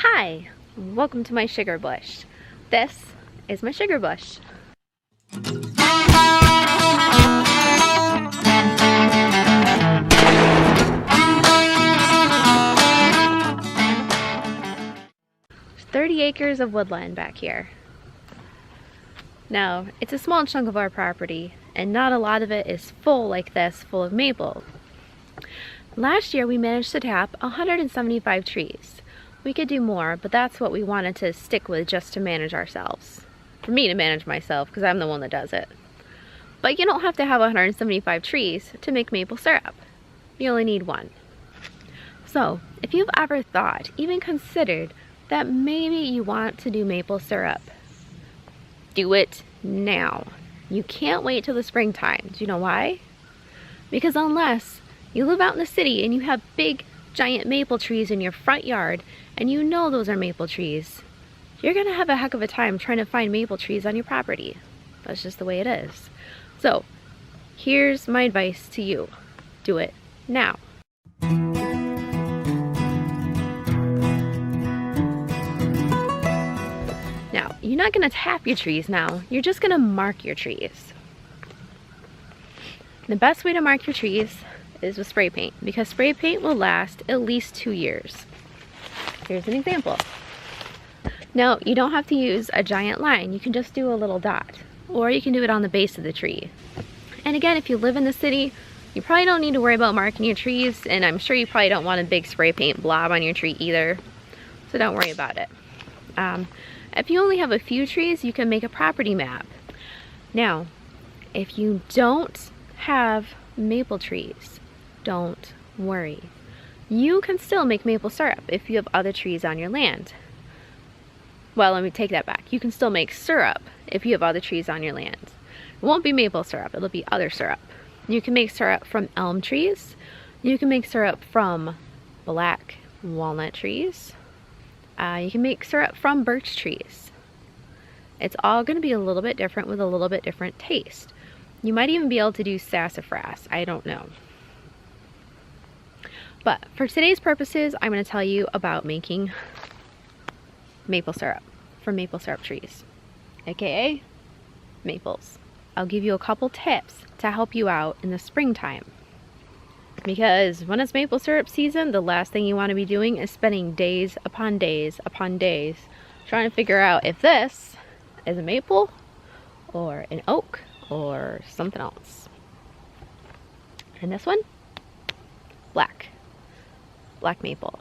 Hi, welcome to my sugar bush. This is my sugar bush. There's 30 acres of woodland back here. Now, it's a small chunk of our property, and not a lot of it is full like this, full of maple. Last year we managed to tap 175 trees. We could do more, but that's what we wanted to stick with just to manage ourselves. For me to manage myself, because I'm the one that does it. But you don't have to have 175 trees to make maple syrup. You only need one. So, if you've ever thought, even considered, that maybe you want to do maple syrup, do it now. You can't wait till the springtime. Do you know why? Because unless you live out in the city and you have big, giant maple trees in your front yard, and you know those are maple trees, you're gonna have a heck of a time trying to find maple trees on your property. That's just the way it is. So, here's my advice to you. Do it now. Now, you're not gonna tap your trees now, you're just gonna mark your trees. The best way to mark your trees is with spray paint, because spray paint will last at least 2 years. Here's an example. Now, you don't have to use a giant line, you can just do a little dot, or you can do it on the base of the tree. And again, if you live in the city, you probably don't need to worry about marking your trees, and I'm sure you probably don't want a big spray paint blob on your tree either, so don't worry about it. If you only have a few trees, you can make a property map. Now, if you don't have maple trees, don't worry. You can still make maple syrup if you have other trees on your land. Well, let me take that back. You can still make syrup if you have other trees on your land. It won't be maple syrup, it'll be other syrup. You can make syrup from elm trees. You can make syrup from black walnut trees. You can make syrup from birch trees. It's all going to be a little bit different with a little bit different taste. You might even be able to do sassafras, I don't know. But for today's purposes, I'm going to tell you about making maple syrup from maple syrup trees, aka maples. I'll give you a couple tips to help you out in the springtime. Because when it's maple syrup season, the last thing you want to be doing is spending days upon days upon days trying to figure out if this is a maple or an oak or something else. And this one, black maple.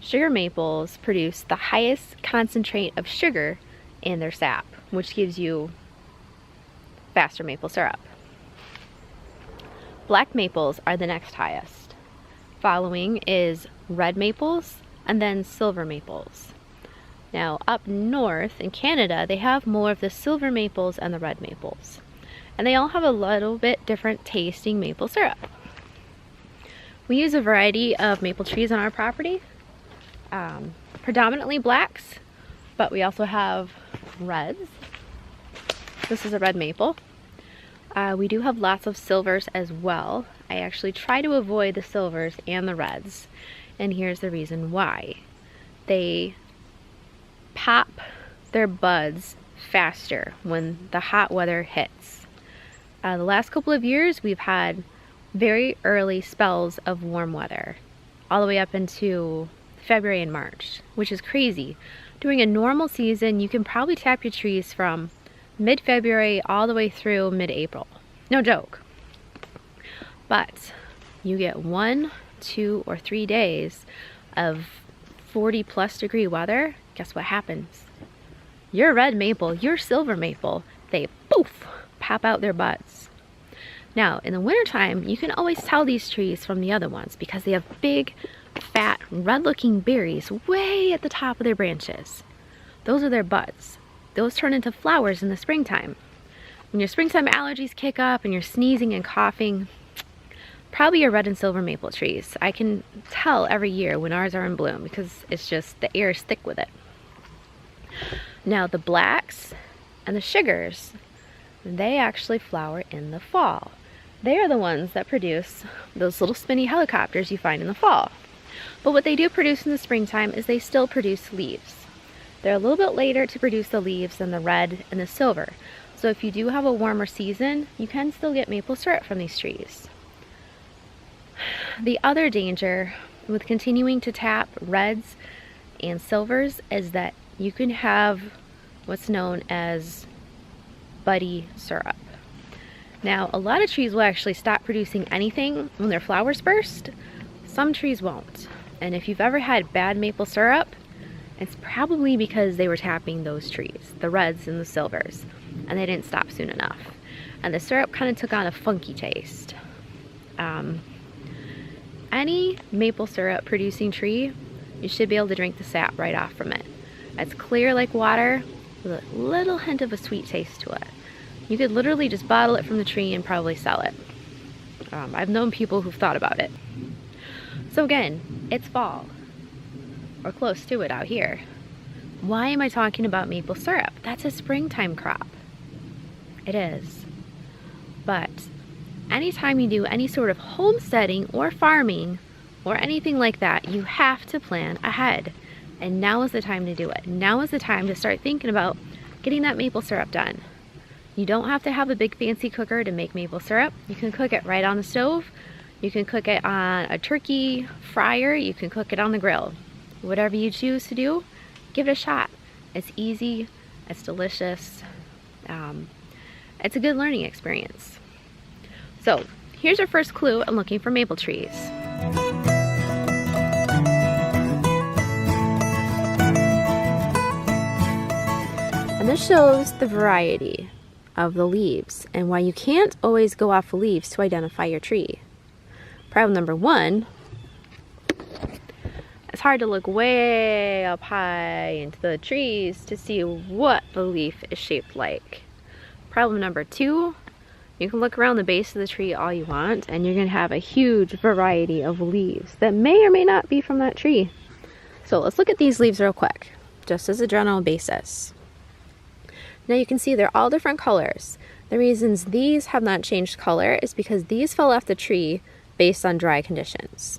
Sugar maples produce the highest concentrate of sugar in their sap, which gives you faster maple syrup. Black maples are the next highest. Following is red maples and then silver maples. Now up north in Canada, they have more of the silver maples and the red maples. And they all have a little bit different tasting maple syrup. We use a variety of maple trees on our property, predominantly blacks, but we also have reds. This is a red maple. We do have lots of silvers as well. I actually try to avoid the silvers and the reds, and here's the reason why. They pop their buds faster when the hot weather hits. The last couple of years we've had very early spells of warm weather, all the way up into February and March, which is crazy. During a normal season, you can probably tap your trees from mid-February all the way through mid-April. No joke. But you get 1, 2, or 3 days of 40+ degree weather, guess what happens? Your red maple, your silver maple, they poof, pop out their buds. Now, in the wintertime, you can always tell these trees from the other ones because they have big, fat, red-looking berries way at the top of their branches. Those are their buds. Those turn into flowers in the springtime. When your springtime allergies kick up and you're sneezing and coughing, probably your red and silver maple trees. I can tell every year when ours are in bloom because it's just the air is thick with it. Now the blacks and the sugars, they actually flower in the fall. They are the ones that produce those little spinny helicopters you find in the fall. But what they do produce in the springtime is they still produce leaves. They're a little bit later to produce the leaves than the red and the silver. So if you do have a warmer season, you can still get maple syrup from these trees. The other danger with continuing to tap reds and silvers is that you can have what's known as buddy syrup. Now, a lot of trees will actually stop producing anything when their flowers burst. Some trees won't. And if you've ever had bad maple syrup, it's probably because they were tapping those trees, the reds and the silvers, and they didn't stop soon enough. And the syrup kind of took on a funky taste. Any maple syrup producing tree, you should be able to drink the sap right off from it. It's clear like water with a little hint of a sweet taste to it. You could literally just bottle it from the tree and probably sell it. I've known people who've thought about it. So again, it's fall, or close to it out here. Why am I talking about maple syrup? That's a springtime crop. It is. But anytime you do any sort of homesteading or farming or anything like that, you have to plan ahead. And now is the time to do it. Now is the time to start thinking about getting that maple syrup done. You don't have to have a big fancy cooker to make maple syrup. You can cook it right on the stove. You can cook it on a turkey fryer. You can cook it on the grill. Whatever you choose to do, give it a shot. It's easy, it's delicious. It's a good learning experience. So here's your first clue in looking for maple trees. And this shows the variety of the leaves and why you can't always go off the leaves to identify your tree. Problem number one, it's hard to look way up high into the trees to see what the leaf is shaped like. Problem number two, you can look around the base of the tree all you want and you're going to have a huge variety of leaves that may or may not be from that tree. So let's look at these leaves real quick, just as a general basis. Now you can see they're all different colors. The reasons these have not changed color is because these fell off the tree based on dry conditions.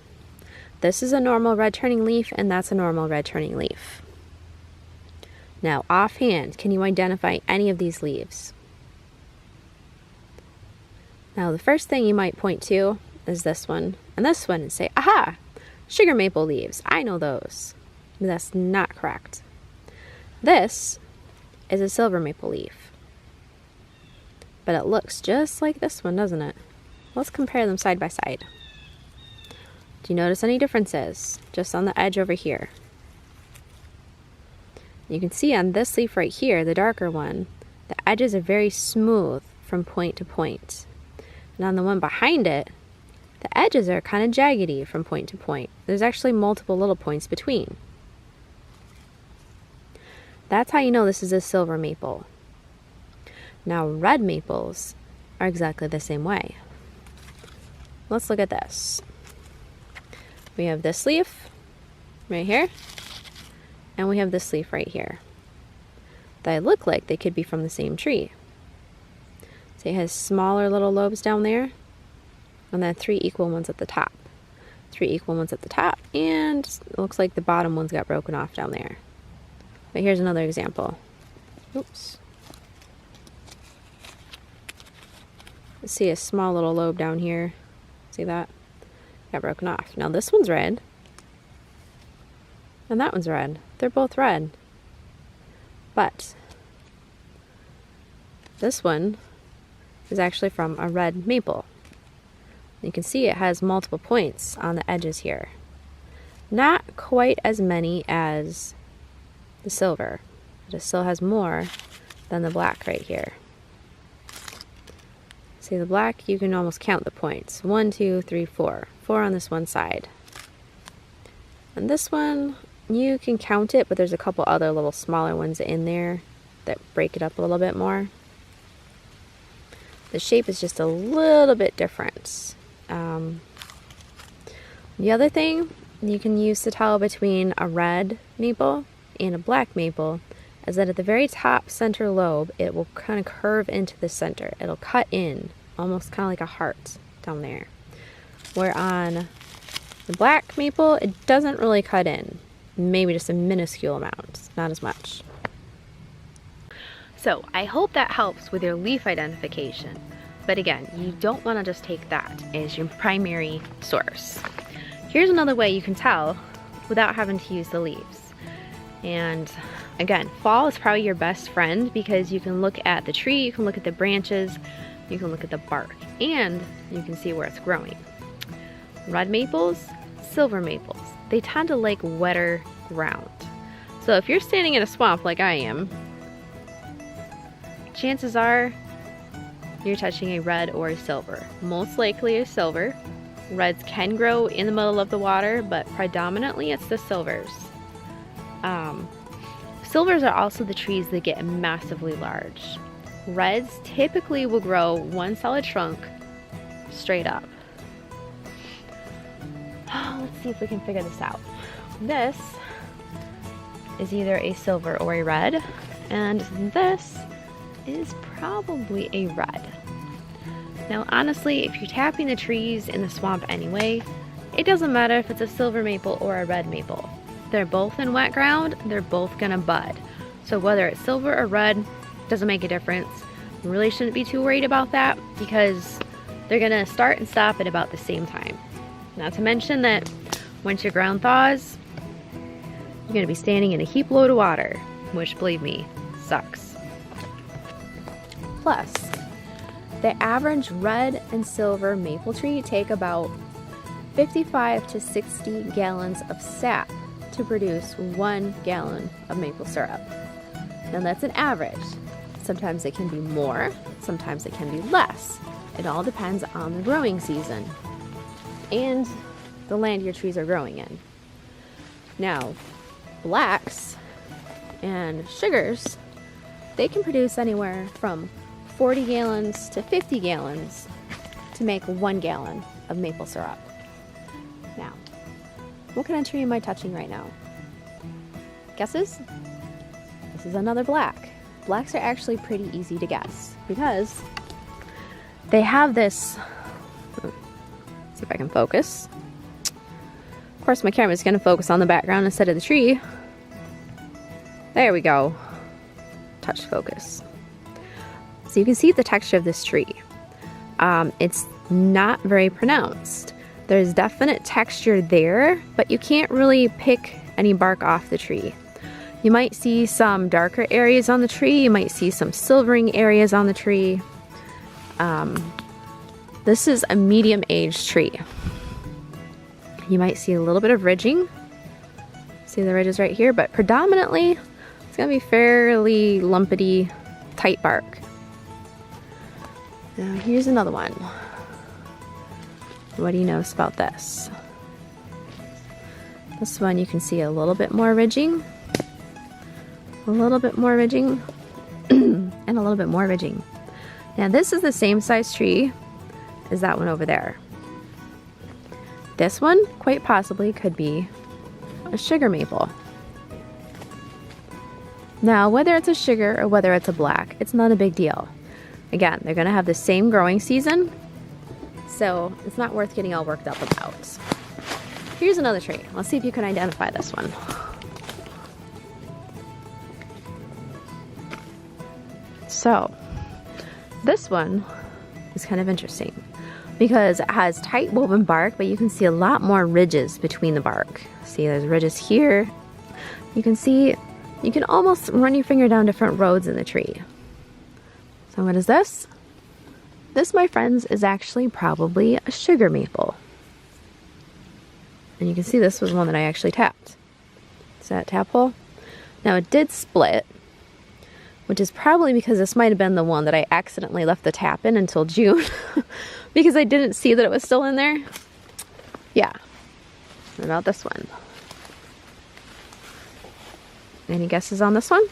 This is a normal red turning leaf and that's a normal red turning leaf. Now offhand, can you identify any of these leaves? Now the first thing you might point to is this one and say, aha, sugar maple leaves, I know those. But that's not correct. This is a silver maple leaf. But it looks just like this one, doesn't it? Let's compare them side by side. Do you notice any differences just on the edge over here? You can see on this leaf right here, the darker one, the edges are very smooth from point to point. And on the one behind it, the edges are kind of jaggedy from point to point. There's actually multiple little points between. That's how you know this is a silver maple. Now red maples are exactly the same way. Let's look at this. We have this leaf right here, and we have this leaf right here. They look like they could be from the same tree. So it has smaller little lobes down there, and then 3 equal ones at the top. 3 equal ones at the top, and it looks like the bottom ones got broken off down there. But here's another example. Oops. Let's see a small little lobe down here. See that? Got broken off. Now this one's red. And that one's red. They're both red. But this one is actually from a red maple. You can see it has multiple points on the edges here. Not quite as many as the silver, but it still has more than the black right here. See the black, you can almost count the points. 1, 2, 3, 4. 4 on this one side. And this one, you can count it, but there's a couple other little smaller ones in there that break it up a little bit more. The shape is just a little bit different. The other thing you can use to tell between a red maple and a black maple is that at the very top center lobe, it will kind of curve into the center. It'll cut in, almost kind of like a heart down there. Where on The black maple, it doesn't really cut in. Maybe just a minuscule amount, not as much. So I hope that helps with your leaf identification. But again, you don't want to just take that as your primary source. Here's another way you can tell without having to use the leaves. And again, fall is probably your best friend because you can look at the tree, you can look at the branches, you can look at the bark, and you can see where it's growing. Red maples, silver maples, they tend to like wetter ground. So if you're standing in a swamp like I am, chances are you're touching a red or a silver. Most likely a silver. Reds can grow in the middle of the water, but predominantly it's the silvers. Silvers are also the trees that get massively large. Reds typically will grow one solid trunk straight up. Let's see if we can figure this out. This is either a silver or a red, and this is probably a red. Now honestly, if you're tapping the trees in the swamp anyway, it doesn't matter if it's a silver maple or a red maple. They're both in wet ground, they're both gonna bud. So whether it's silver or red, doesn't make a difference. You really shouldn't be too worried about that because they're gonna start and stop at about the same time. Not to mention that once your ground thaws, you're gonna be standing in a heap load of water, which believe me, sucks. Plus, the average red and silver maple tree take about 55 to 60 gallons of sap to produce 1 gallon of maple syrup. Now that's an average. Sometimes it can be more, sometimes it can be less. It all depends on the growing season and the land your trees are growing in. Now, blacks and sugars, they can produce anywhere from 40 gallons to 50 gallons to make 1 gallon of maple syrup. Now, what kind of tree am I touching right now? Guesses? This is another black. Blacks are actually pretty easy to guess because they have this, see if I can focus. Of course my camera is going to focus on the background instead of the tree. There we go. Touch focus. So you can see the texture of this tree. It's not very pronounced. There's definite texture there, but you can't really pick any bark off the tree. You might see some darker areas on the tree, you might see some silvering areas on the tree. This is a medium-aged tree. You might see a little bit of ridging. See the ridges right here, but predominantly it's gonna be fairly lumpety, tight bark. Now here's another one. What do you notice about this? This one you can see a little bit more ridging, a little bit more ridging, and a little bit more ridging. Now this is the same size tree as that one over there. This one quite possibly could be a sugar maple. Now whether it's a sugar or whether it's a black, it's not a big deal. Again, they're gonna have the same growing season, so it's not worth getting all worked up about. Here's another tree. Let's see if you can identify this one. So, this one is kind of interesting because it has tight woven bark, but you can see a lot more ridges between the bark. See, there's ridges here. You can see, you can almost run your finger down different roads in the tree. So what is this? This, my friends, is actually probably a sugar maple. And you can see this was one that I actually tapped. Is that tap hole? Now it did split, which is probably because this might have been the one that I accidentally left the tap in until June because I didn't see that it was still in there. Yeah. What about this one? Any guesses on this one?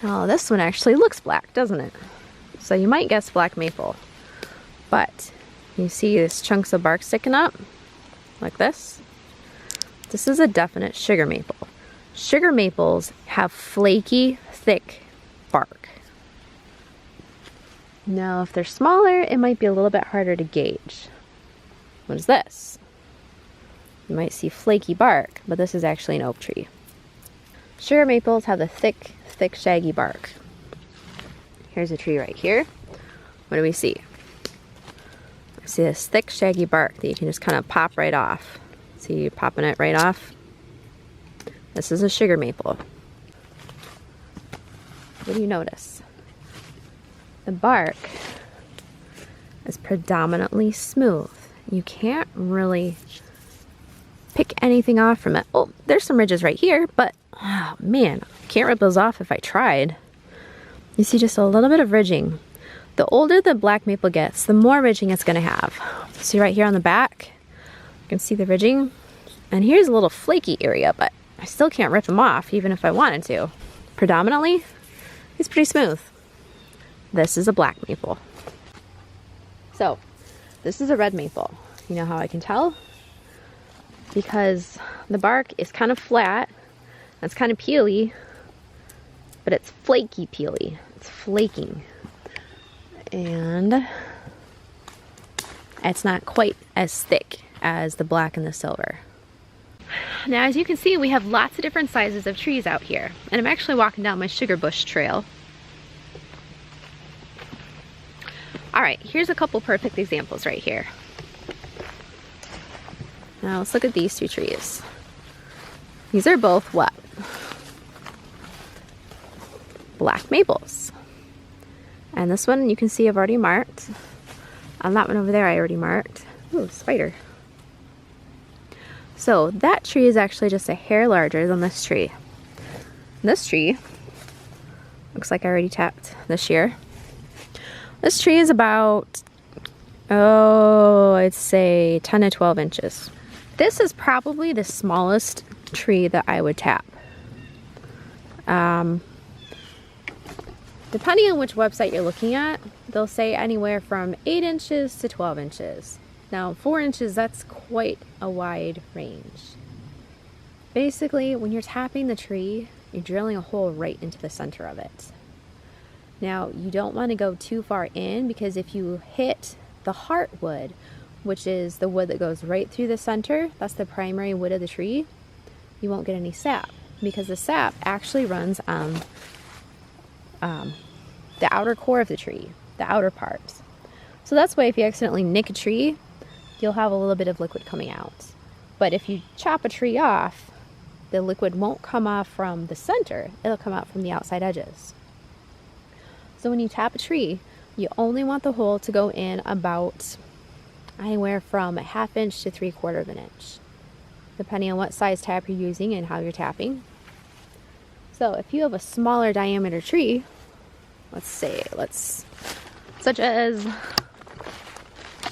Oh, this one actually looks black, doesn't it? So you might guess black maple, but you see these chunks of bark sticking up like this? This is a definite sugar maple. Sugar maples have flaky, thick bark. Now, if they're smaller, it might be a little bit harder to gauge. What is this? You might see flaky bark, but this is actually an oak tree. Sugar maples have the thick, shaggy bark. Here's a tree right here. What do we see? We see this thick, shaggy bark that you can just kind of pop right off. See, popping it right off? This is a sugar maple. What do you notice? The bark is predominantly smooth. You can't really pick anything off from it. Oh, there's some ridges right here, but oh man, can't rip those off if I tried. You see just a little bit of ridging. The older the black maple gets, the more ridging it's gonna have. See right here on the back, you can see the ridging. And here's a little flaky area, but I still can't rip them off even if I wanted to. Predominantly, it's pretty smooth. This is a black maple. So, this is a red maple. You know how I can tell? Because the bark is kind of flat, it's kind of peely, but it's flaky peely. It's flaking. And it's not quite as thick as the black and the silver. Now, as you can see, we have lots of different sizes of trees out here. And I'm actually walking down my sugar bush trail. All right, here's a couple perfect examples right here. Now let's look at these two trees. These are both what? Black maples. And this one you can see I've already marked. On that one over there I already marked. Ooh, spider. So that tree is actually just a hair larger than this tree. This tree looks like I already tapped this year. This tree is about, oh, I'd say 10 to 12 inches. This is probably the smallest tree that I would tap. Depending on which website you're looking at, they'll say anywhere from 8 inches to 12 inches. Now, 4 inches, that's quite a wide range. Basically, when you're tapping the tree, you're drilling a hole right into the center of it. Now, you don't want to go too far in, because if you hit the heartwood, which is the wood that goes right through the center, that's the primary wood of the tree, you won't get any sap, because the sap actually runs on the outer core of the tree, the outer parts. So that's why if you accidentally nick a tree, you'll have a little bit of liquid coming out. But if you chop a tree off, the liquid won't come off from the center, it'll come out from the outside edges. So when you tap a tree, you only want the hole to go in about anywhere from a 1/2 inch to 3/4 of an inch, depending on what size tap you're using and how you're tapping. So if you have a smaller diameter tree, such as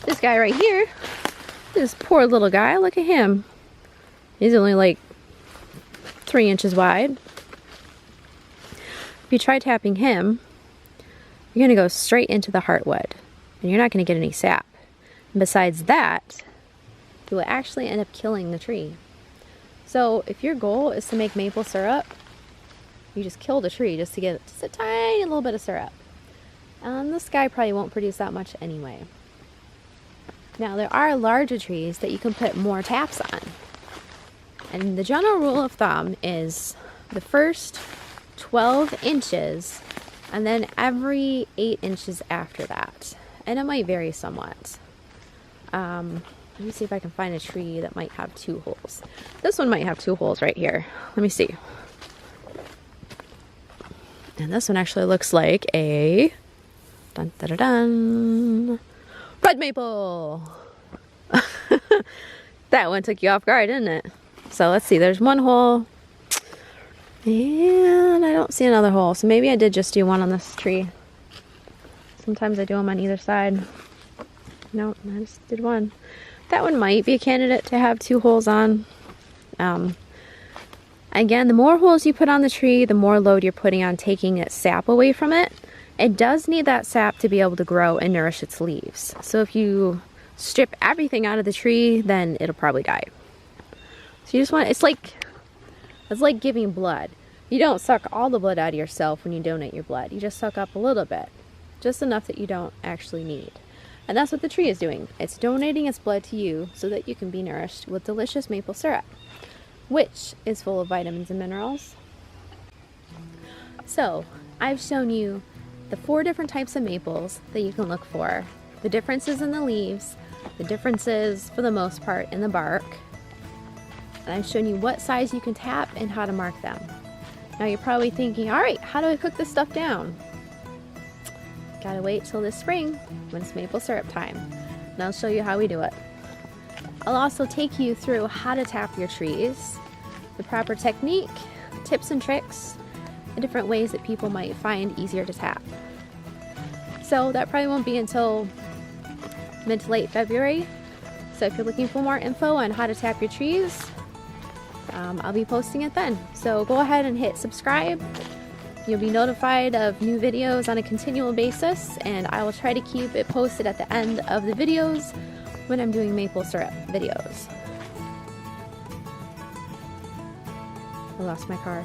this guy right here, this poor little guy, look at him. He's only like 3 inches wide. If you try tapping him, you're going to go straight into the heartwood, and you're not going to get any sap. And besides that, you will actually end up killing the tree. So if your goal is to make maple syrup, you just kill the tree just to get just a tiny little bit of syrup. And this guy probably won't produce that much anyway. Now, there are larger trees that you can put more taps on. And the general rule of thumb is the first 12 inches and then every 8 inches after that. And it might vary somewhat. Let me see if I can find a tree that might have 2 holes. This one might have 2 holes right here. Let me see. And this one actually looks like a dun, dun, dun, dun, red maple. That one took you off guard, didn't it? So let's see, there's 1 hole. And I don't see another hole. So maybe I did just do 1 on this tree. Sometimes I do them on either side. No, I just did 1. That one might be a candidate to have 2 holes on. Again, the more holes you put on the tree, the more load you're putting on taking its sap away from it. It does need that sap to be able to grow and nourish its leaves. So if you strip everything out of the tree, then it'll probably die. So you just want, it's like giving blood. You don't suck all the blood out of yourself when you donate your blood. You just suck up a little bit, just enough that you don't actually need. And that's what the tree is doing. It's donating its blood to you so that you can be nourished with delicious maple syrup, which is full of vitamins and minerals. So, I've shown you the 4 different types of maples that you can look for, the differences in the leaves, the differences, for the most part, in the bark, and I've shown you what size you can tap and how to mark them. Now you're probably thinking, alright, how do I cook this stuff down? Gotta wait till this spring when it's maple syrup time, and I'll show you how we do it. I'll also take you through how to tap your trees, the proper technique, tips and tricks, and different ways that people might find easier to tap. So that probably won't be until mid to late February. So if you're looking for more info on how to tap your trees, I'll be posting it then. So go ahead and hit subscribe. You'll be notified of new videos on a continual basis, and I will try to keep it posted at the end of the videos when I'm doing maple syrup videos. I lost my car.